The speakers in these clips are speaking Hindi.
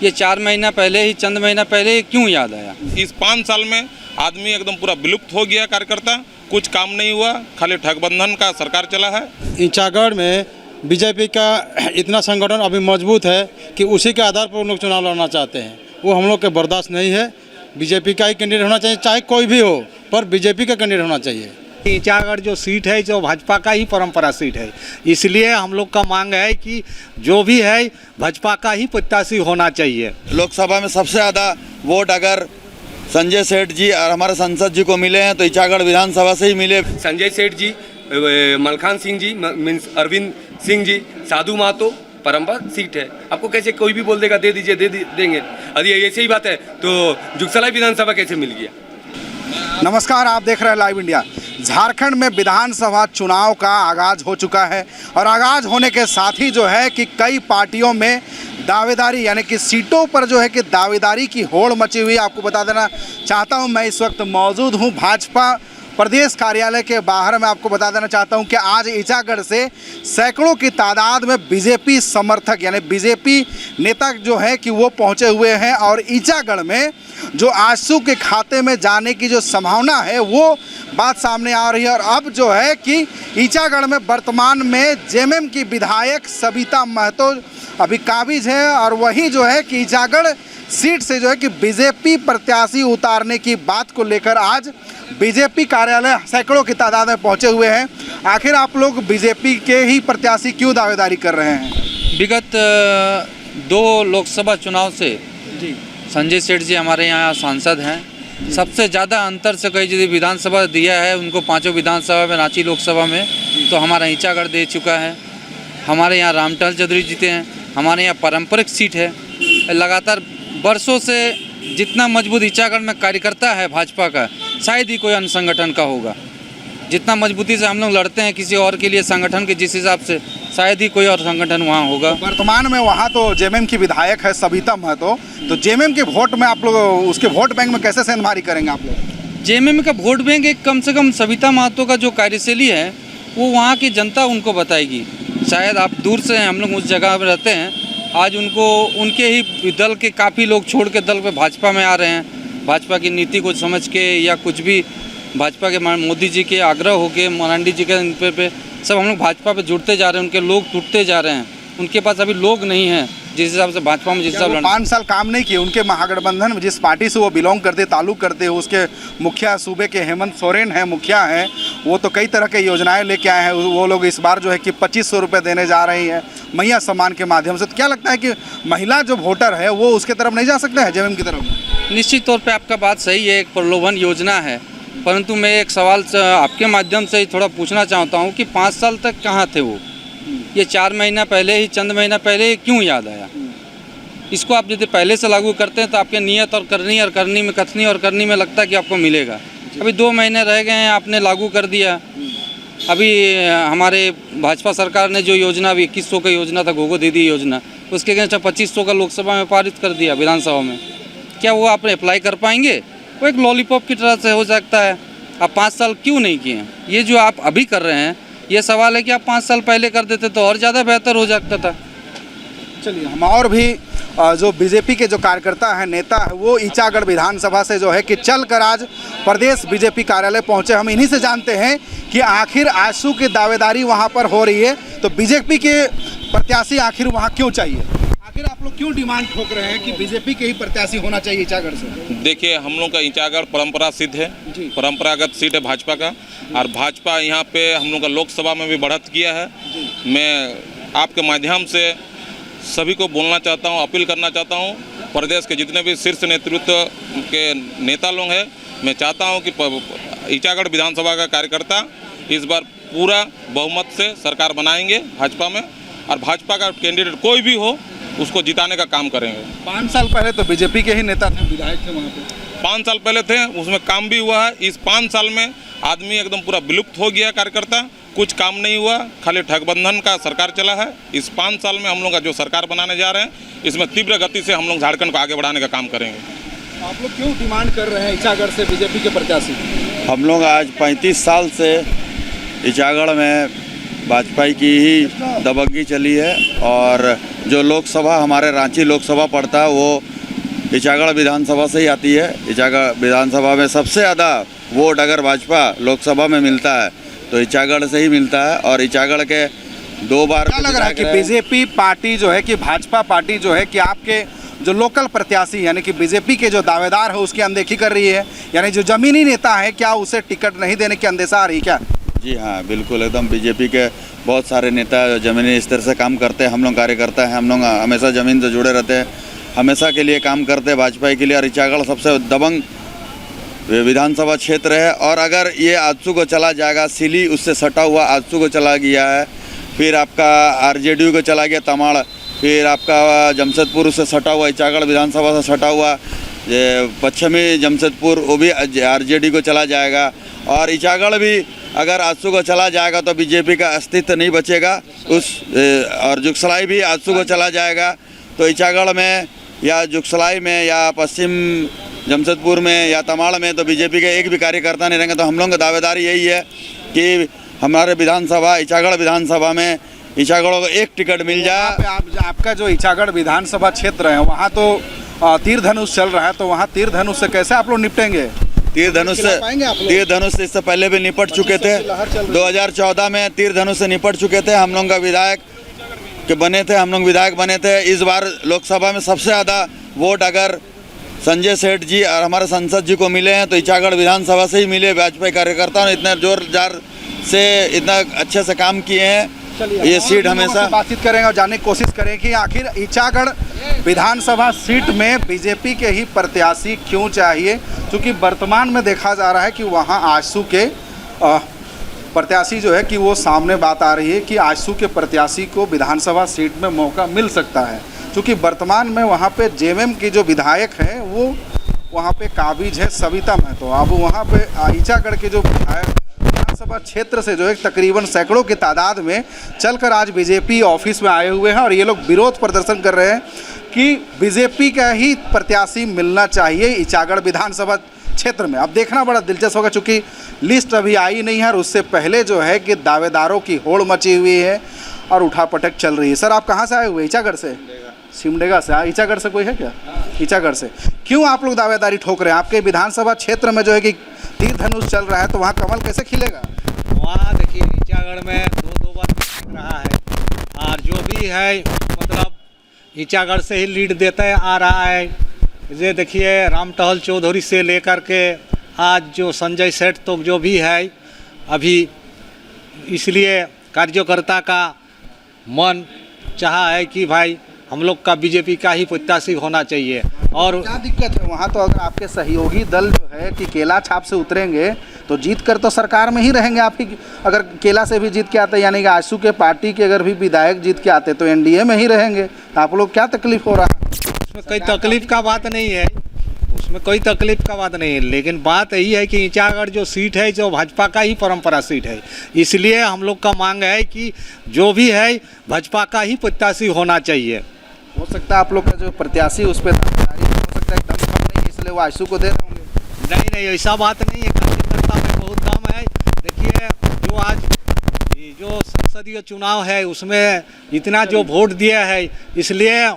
ये 4 महीना पहले ही, चंद महीना पहले ही क्यों याद आया? इस 5 साल में आदमी एकदम पूरा विलुप्त हो गया, कार्यकर्ता कुछ काम नहीं हुआ, खाली ठगबंधन का सरकार चला है। ईचागढ़ में बीजेपी का इतना संगठन अभी मजबूत है कि उसी के आधार पर उन लोग चुनाव लड़ना चाहते हैं। वो हम लोग के बर्दाश्त नहीं है। बीजेपी का ही कैंडिडेट होना चाहिए, चाहे कोई भी हो, पर बीजेपी का कैंडिडेट होना चाहिए। ईचागढ़ जो सीट है जो भाजपा का ही परंपरा सीट है, इसलिए हम लोग का मांग है कि जो भी है भाजपा का ही प्रत्याशी होना चाहिए। लोकसभा में सबसे ज़्यादा वोट अगर संजय सेठ जी और हमारे संसद जी को मिले हैं तो ईचागढ़ विधानसभा से ही मिले। संजय सेठ जी, मलखान सिंह जी, मीन्स अरविंद सिंह जी, साधु महतो, परंपरा सीट है। आपको कैसे कोई भी बोल देगा दे दीजिए, देंगे। यदि ऐसे ही बात है तो जुगसलाई विधानसभा कैसे मिल गया? नमस्कार, आप देख रहे हैं लाइव इंडिया। झारखंड में विधानसभा चुनाव का आगाज़ हो चुका है और आगाज़ होने के साथ ही जो है कि कई पार्टियों में दावेदारी यानी कि सीटों पर जो है कि दावेदारी की होड़ मची हुई। आपको बता देना चाहता हूं, मैं इस वक्त मौजूद हूं भाजपा प्रदेश कार्यालय के बाहर। मैं आपको बता देना चाहता हूं कि आज ईचागढ़ से सैकड़ों की तादाद में बीजेपी समर्थक यानी बीजेपी नेता जो है कि वो पहुंचे हुए हैं और ईचागढ़ में जो आजसू के खाते में जाने की जो संभावना है वो बात सामने आ रही है। और अब जो है कि ईचागढ़ में वर्तमान में जेएमएम की विधायक सविता महतो अभी काबिज है और वहीं जो है कि ईचागढ़ सीट से जो है कि बीजेपी प्रत्याशी उतारने की बात को लेकर आज बीजेपी कार्यालय सैकड़ों की तादाद में पहुंचे हुए हैं। आखिर आप लोग बीजेपी के ही प्रत्याशी क्यों दावेदारी कर रहे हैं? विगत 2 लोकसभा चुनाव से संजय सेठ जी हमारे यहाँ सांसद हैं। सबसे ज़्यादा अंतर से कई यदि विधानसभा दिया है उनको, 5 विधानसभा में, रांची लोकसभा में, तो हमारा ईचागढ़ दे चुका है। हमारे यहाँ रामटहल चौधरी जीते हैं। हमारे यहाँ पारंपरिक सीट है। लगातार वर्षों से जितना मजबूत ईचागढ़ में कार्यकर्ता है भाजपा का, शायद ही कोई अन्य संगठन का होगा। जितना मजबूती से हम लोग लड़ते हैं किसी और के लिए संगठन के, जिस हिसाब से शायद ही कोई और संगठन वहाँ होगा। वर्तमान में वहाँ तो जेएमएम की विधायक है सविता महतो, तो जेएमएम के वोट में आप लोग उसके वोट बैंक में कैसे सेंधमारी करेंगे आप लोग? जेएमएम का वोट बैंक एक कम से कम सविता महतो का जो कार्यशैली है वो वहाँ की जनता उनको बताएगी। शायद आप दूर से हैं, हम लोग उस जगह पर रहते हैं। आज उनको उनके ही दल के काफ़ी लोग छोड़ के दल पे भाजपा में आ रहे हैं। भाजपा की नीति को समझ के या कुछ भी भाजपा के मोदी जी के आग्रह हो के, मरांडी जी के इन पे सब हम लोग भाजपा पे जुड़ते जा रहे हैं। उनके लोग टूटते जा रहे हैं। उनके पास अभी लोग नहीं हैं जिस हिसाब से भाजपा में जिस हिसाब 5 साल काम नहीं किए। उनके महागठबंधन में जिस पार्टी से वो बिलोंग करते, ताल्लुक़ करते हैं, उसके मुखिया सूबे के हेमंत सोरेन हैं, मुखिया हैं। वो तो कई तरह के योजनाएं लेके आए हैं। वो लोग इस बार जो है कि 2500 रुपये देने जा रही हैं मैया सम्मान के माध्यम से। तो क्या लगता है कि महिला जो वोटर है वो उसके तरफ नहीं जा सकते हैं जेएमएम की तरफ? निश्चित तौर पर आपका बात सही है, एक प्रलोभन योजना है। परंतु मैं एक सवाल आपके माध्यम से थोड़ा पूछना चाहता हूँ कि 5 साल तक कहाँ थे वो? ये 4 महीना पहले ही, चंद महीना पहले ही क्यों याद आया? इसको आप यदि पहले से लागू करते हैं तो आपके नियत और करनी में लगता है कि आपको मिलेगा। अभी 2 महीने रह गए हैं, आपने लागू कर दिया। अभी हमारे भाजपा सरकार ने जो योजना, अभी 2100 का योजना था, गोगो दीदी योजना, उसके अगेंस्ट 2500 का लोकसभा में पारित कर दिया विधानसभा में। क्या वो आप अप्लाई कर पाएंगे? वो एक लॉलीपॉप की तरह से हो सकता है। आप 5 साल क्यों नहीं किए? ये जो आप अभी कर रहे हैं, ये सवाल है कि आप 5 साल पहले कर देते तो और ज़्यादा बेहतर हो सकता था। चलिए, हम और भी जो बीजेपी के जो कार्यकर्ता हैं, नेता है, वो ईचागढ़ विधानसभा से जो है कि चल कर आज प्रदेश बीजेपी कार्यालय पहुंचे। हम इन्हीं से जानते हैं कि आखिर आजसू की दावेदारी वहां पर हो रही है तो बीजेपी के प्रत्याशी आखिर वहां क्यों चाहिए? आखिर आप लोग क्यों डिमांड ठोक रहे हैं कि बीजेपी के ही प्रत्याशी होना चाहिए ईचागढ़ से? देखिए, हम लोग का ईचागढ़ परंपरा सिद्ध है, परंपरागत सीट है भाजपा का। और भाजपा यहाँ पे हम लोग का लोकसभा में भी बढ़त किया है। मैं आपके माध्यम से सभी को बोलना चाहता हूँ, अपील करना चाहता हूँ, प्रदेश के जितने भी शीर्ष नेतृत्व के नेता लोग हैं, मैं चाहता हूँ कि ईचागढ़ विधानसभा का कार्यकर्ता इस बार पूरा बहुमत से सरकार बनाएंगे भाजपा में। और भाजपा का कैंडिडेट कोई भी हो उसको जिताने का काम करेंगे। 5 साल पहले तो बीजेपी के ही नेता थे, विधायक थे वहाँ पे। 5 साल पहले थे, उसमें काम भी हुआ है। इस 5 साल में आदमी एकदम पूरा विलुप्त हो गया, कार्यकर्ता कुछ काम नहीं हुआ, खाली ठगबंधन का सरकार चला है। इस 5 साल में हम लोग का जो सरकार बनाने जा रहे हैं, इसमें तीव्र गति से हम लोग झारखंड को आगे बढ़ाने का काम करेंगे। आप लोग क्यों डिमांड कर रहे हैं ईचागढ़ से बीजेपी के प्रत्याशी? हम लोग आज 35 साल से ईचागढ़ में भाजपा की ही दबंगी चली है। और जो लोकसभा हमारे रांची लोकसभा पड़ता है वो ईचागढ़ विधानसभा से ही आती है। ईचागढ़ विधानसभा में सबसे ज़्यादा वोट अगर भाजपा लोकसभा में मिलता है तो ईचागढ़ से ही मिलता है। और ईचागढ़ के 2 बार क्या लग रहा है कि बीजेपी पार्टी जो है कि भाजपा पार्टी जो है कि आपके जो लोकल प्रत्याशी यानी कि बीजेपी के जो दावेदार है उसकी अनदेखी कर रही है, यानी जो जमीनी नेता है क्या उसे टिकट नहीं देने की अंदेशा आ रही क्या? जी हाँ, बिल्कुल एकदम। बीजेपी के बहुत सारे नेता ज़मीनी स्तर से काम करते हैं। हम लोग कार्यकर्ता हैं, हम लोग हमेशा ज़मीन से जुड़े रहते हैं, हमेशा के लिए काम करते हैं भाजपा के लिए। और ईचागढ़ सबसे दबंग विधानसभा क्षेत्र है। और अगर ये आजसू को चला जाएगा, सिली उससे सटा हुआ आजसू को चला गया है, फिर आपका आरजेडी को चला गया तमाड़, फिर आपका जमशेदपुर उससे सटा हुआ, ईचागढ़ विधानसभा से सटा हुआ पश्चिमी जमशेदपुर वो भी आरजेडी को चला जाएगा। और ईचागढ़ भी अगर आजसू को चला जाएगा तो बीजेपी का अस्तित्व नहीं बचेगा और जुगसलाई भी आजसू को चला जाएगा। तो ईचागढ़ में या जुगसलाई में या पश्चिम जमशेदपुर में या तमाड़ में तो बीजेपी के एक भी कार्यकर्ता नहीं रहेंगे। तो हम लोगों की दावेदारी यही है कि हमारे विधानसभा ईचागढ़ विधानसभा में ईचागढ़ को एक टिकट मिल जाए। आपका जो ईचागढ़ विधानसभा क्षेत्र है वहाँ तो तीर धनुष चल रहा है, तो वहाँ तीर धनुष से कैसे आप लोग निपटेंगे? तीर धनुष से इससे पहले भी निपट चुके थे। 2014 में तीर धनुष से निपट चुके थे। हम लोग का विधायक हम लोग विधायक बने थे। इस बार लोकसभा में सबसे ज़्यादा वोट अगर संजय सेठ जी और हमारे सांसद जी को मिले हैं तो ईचागढ़ विधानसभा से ही मिले। भाजपा कार्यकर्ताओं ने इतने जोरदार से इतना अच्छे से काम किए हैं। ये सीट हमेशा बातचीत करेंगे और जानने की कोशिश करें कि आखिर ईचागढ़ विधानसभा सीट में बीजेपी के ही प्रत्याशी क्यों चाहिए, क्योंकि वर्तमान में देखा जा रहा है कि वहाँ आजसू के प्रत्याशी जो है कि वो सामने बात आ रही है कि आजसू के प्रत्याशी को विधानसभा सीट में मौका मिल सकता है, क्योंकि वर्तमान में वहाँ पे जेएमएम के जो विधायक हैं वो वहाँ पे काबिज है सविता महतो। अब वहाँ पे ईचागढ़ के जो विधायक विधानसभा क्षेत्र से जो है तकरीबन सैकड़ों की तादाद में चलकर आज बीजेपी ऑफिस में आए हुए हैं और ये लोग विरोध प्रदर्शन कर रहे हैं कि बीजेपी का ही प्रत्याशी मिलना चाहिए ईचागढ़ विधानसभा क्षेत्र में। अब देखना बड़ा दिलचस्प होगा, चूँकि लिस्ट अभी आई नहीं है और उससे पहले जो है कि दावेदारों की होड़ मची हुई है और उठापटक चल रही है। सर आप कहाँ से आए हुए? ईचागढ़ से? सिमडेगा से। ईचागढ़ से कोई है क्या? ईचागढ़ से। क्यों आप लोग दावेदारी ठोक रहे हैं? आपके विधानसभा क्षेत्र में जो है कि तीर धनुष चल रहा है तो वहाँ कमल कैसे खिलेगा? वहाँ देखिए ईचागढ़ में दो बार दिख रहा है और जो भी है मतलब ईचागढ़ से ही लीड देता आ रहा है। ये देखिए रामटहल चौधरी से लेकर के आज जो संजय सेठ तो जो भी है अभी, इसलिए कार्यकर्ता का मन चाहा है कि भाई हम लोग का बीजेपी का ही प्रत्याशी होना चाहिए। और क्या दिक्कत है वहाँ? तो अगर आपके सहयोगी दल जो है कि केला छाप से उतरेंगे तो जीत कर तो सरकार में ही रहेंगे आप ही। अगर केला से भी जीत के आते यानी कि आजसू के पार्टी के अगर भी विधायक जीत के आते तो एनडीए में ही रहेंगे। तो आप लोग क्या तकलीफ हो रहा है? उसमें कोई तकलीफ का बात नहीं है, उसमें कोई तकलीफ का बात नहीं है, लेकिन बात यही है कि ईचागढ़ जो सीट है जो भाजपा का ही परंपरा सीट है, इसलिए हम लोग का मांग है कि जो भी है भाजपा का ही प्रत्याशी होना चाहिए। हो सकता है आप लोग का जो प्रत्याशी उस पर दावेदारी हो सकता है एकदम कम नहीं, इसलिए वो आजसू को दे रहे होंगे। नहीं ऐसा बात नहीं है, कार्यकर्ता में बहुत दम है। देखिए जो आज जो संसदीय चुनाव है उसमें इतना जो वोट दिया है, इसलिए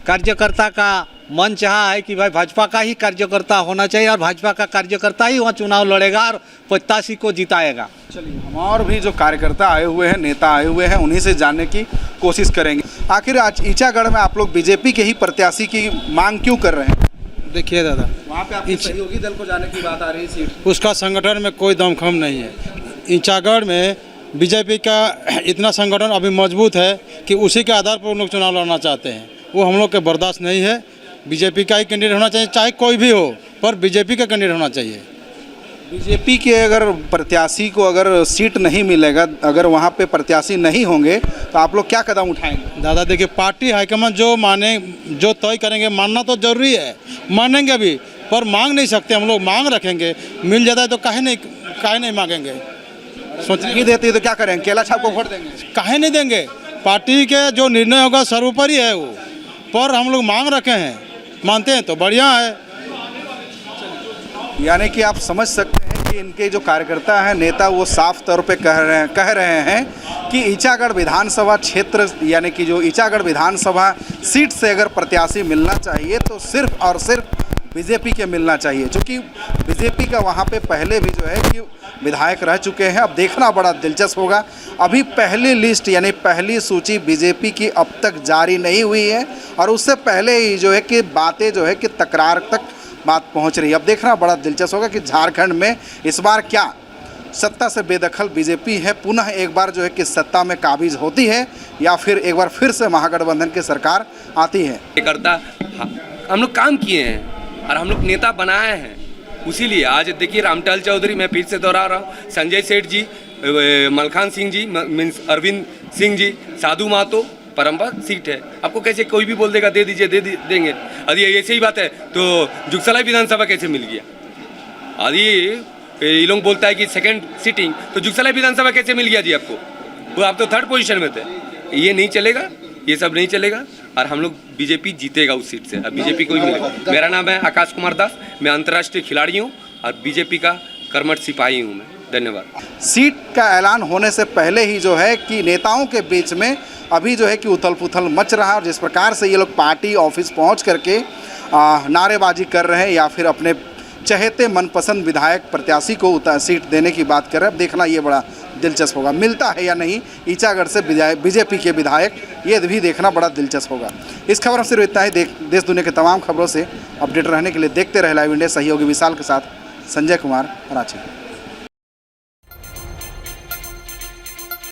कार्यकर्ता का मन चाहा है कि भाई भाजपा का ही कार्यकर्ता होना चाहिए और भाजपा का कार्यकर्ता ही वहाँ चुनाव लड़ेगा और प्रत्याशी को जिताएगा। चलिए हम और भी जो कार्यकर्ता आए हुए हैं, नेता आए हुए हैं, उन्हीं से जानने की कोशिश करेंगे। आखिर आज ईचागढ़ में आप लोग बीजेपी के ही प्रत्याशी की मांग क्यों कर रहे हैं? देखिए दादा, वहाँ पे आपके सहयोगी दल को जाने की बात आ रही है सीट, उसका संगठन में कोई दमखम नहीं है। ईचागढ़ में बीजेपी का इतना संगठन अभी मजबूत है कि उसी के आधार पर उन लोग चुनाव लड़ना चाहते हैं। वो हम लोग के बर्दाश्त नहीं है। बीजेपी का ही कैंडिडेट होना चाहिए, चाहे कोई भी हो, पर बीजेपी का कैंडिडेट होना चाहिए। बीजेपी के अगर प्रत्याशी को अगर सीट नहीं मिलेगा, अगर वहाँ पे प्रत्याशी नहीं होंगे तो आप लोग क्या कदम उठाएंगे? दादा देखिए, पार्टी हाईकमान जो माने, जो तय करेंगे, मानना तो जरूरी है, मानेंगे भी, पर मांग नहीं सकते। हम लोग मांग रखेंगे, मिल जाता है तो काहे नहीं मांगेंगे। सोच नहीं देती तो क्या करेंगे? केला छाप को वोट देंगे? काहे नहीं देंगे? पार्टी के जो निर्णय होगा सर्वोपरि है वो, पर हम लोग मांग रखे हैं, मानते हैं तो बढ़िया है। यानी कि आप समझ सकते हैं कि इनके जो कार्यकर्ता हैं, नेता, वो साफ तौर पे कह रहे हैं कि ईचागढ़ विधानसभा क्षेत्र यानी कि जो ईचागढ़ विधानसभा सीट से अगर प्रत्याशी मिलना चाहिए तो सिर्फ और सिर्फ बीजेपी के मिलना चाहिए, क्योंकि बीजेपी का वहाँ पे पहले भी जो है कि विधायक रह चुके हैं। अब देखना बड़ा दिलचस्प होगा। अभी पहली लिस्ट यानी पहली सूची बीजेपी की अब तक जारी नहीं हुई है और उससे पहले ही जो है कि बातें जो है कि तकरार तक बात पहुंच रही है। अब देखना बड़ा दिलचस्प होगा कि झारखंड में इस बार क्या सत्ता से बेदखल बीजेपी है पुनः एक बार जो है कि सत्ता में काबिज होती है या फिर एक बार फिर से महागठबंधन की सरकार आती है। करता हम लोग काम किए हैं और हम लोग नेता बनाए हैं, उसीलिए आज देखिए रामटहल चौधरी, मैं फिर से दोहरा रहा हूँ, संजय सेठ जी, मलखान सिंह जी, मीन्स अरविंद सिंह जी, साधु महतो, परम्परा सीट है। आपको कैसे कोई भी बोल देगा दे दीजिए देंगे। यदि ऐसे ही बात है तो जुगसलाई विधानसभा कैसे मिल गया? यदि ये लोग बोलता है कि सेकंड सीटिंग, तो जुगसलाई विधानसभा कैसे मिल गया जी आपको? वो आप तो थर्ड पोजीशन में थे। ये नहीं चलेगा, ये सब नहीं चलेगा और हम लोग बीजेपी जीतेगा उस सीट से। अब बीजेपी को ही मिलेगा। मेरा नाम है आकाश कुमार दास, मैं अंतर्राष्ट्रीय खिलाड़ी हूँ और बीजेपी का कर्मठ सिपाही हूँ मैं। धन्यवाद। सीट का ऐलान होने से पहले ही जो है कि नेताओं के बीच में अभी जो है कि उथल पुथल मच रहा है और जिस प्रकार से ये लोग पार्टी ऑफिस पहुंच करके नारेबाजी कर रहे हैं या फिर अपने चहेते मनपसंद विधायक प्रत्याशी को सीट देने की बात कर रहे हैं। अब देखना ये बड़ा दिलचस्प होगा, मिलता है या नहीं ईचागढ़ से बीजेपी के विधायक, ये भी देखना बड़ा दिलचस्प होगा। इस खबर में सिर्फ इतना ही। देश दुनिया की तमाम खबरों से अपडेट रहने के लिए देखते रहे लाइव इंडिया। सहयोगी विशाल के साथ संजय कुमार, रांची।